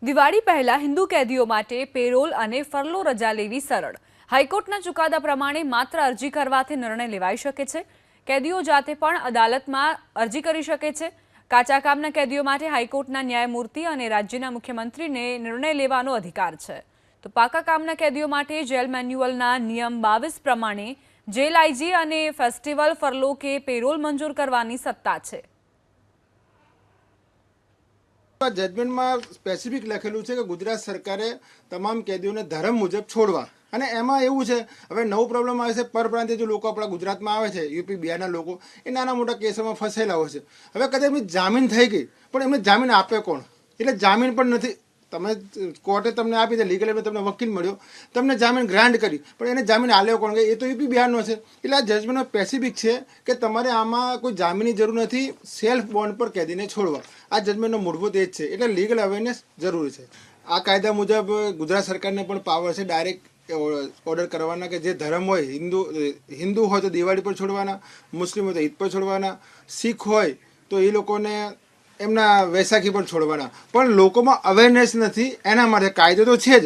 દિવાળી પહેલા હિન્દુ કેદીઓ માટે પેરોલ અને ફરલો રજા લેવી સરળ। હાઈકોર્ટના ચુકાદા પ્રમાણે માત્ર અરજી કરવાથી નિર્ણય લેવાઈ શકે છે। કેદીઓ જાતે પણ અદાલતમાં અરજી કરી શકે છે। કાચા કામના કેદીઓ માટે હાઈકોર્ટના ન્યાયમૂર્તિ અને રાજ્યના મુખ્યમંત્રીને નિર્ણય લેવાનો અધિકાર છે। તો પાકા કામના કેદીઓ માટે જેલ મેન્યુઅલના નિયમ 22 પ્રમાણે જેલ આઈજી અને ફેસ્ટિવલ ફરલો કે પેરોલ મંજૂર કરવાની સત્તા છે। જજમેન્ટમાં સ્પેસિફિક લખેલું છે કે ગુજરાત સરકારે તમામ કેદીઓને ધર્મ મુજબ છોડવા। અને એમાં એવું છે, હવે નવો પ્રોબ્લેમ આવે છે, પરપ્રાંતીય જે લોકો આપણા ગુજરાતમાં આવે છે, યુપી બિહારના લોકો, એ નાના મોટા કેસોમાં ફસાયેલા હોય છે। હવે કદાચ એમની જામીન થઈ ગઈ, પણ એમને જામીન આપે કોણ? એટલે જામીન પણ નથી। તમે કોર્ટે તમને આપી છે, લીગલ એમને તમને વકીલ મળ્યો, તમને જામીન ગ્રાન્ટ કરી, પણ એને જામીન આલ્યો કોણ? કે એ તો યુપી બિહારનો છે। એટલે આ જજમેન્ટમાં સ્પેસિફિક છે કે તમારે આમાં કોઈ જામીનની જરૂર નથી, સેલ્ફ બોન્ડ પર કેદીને છોડવા। આ જજમેન્ટનો મૂળભૂત એ જ છે। એટલે લીગલ અવેરનેસ જરૂરી છે। આ કાયદા મુજબ ગુજરાત સરકારને પણ પાવર છે ડાયરેક્ટ ઓર્ડર કરવાના કે જે ધર્મ હોય, હિન્દુ હોય તો દિવાળી પર છોડવાના, મુસ્લિમ હોય તો ઈદ પર છોડવાના, શીખ હોય તો એ લોકોને એમના વૈશાખી પર છોડવાના। પણ લોકોમાં અવેરનેસ નથી, એના માટે કાયદો તો છે જ।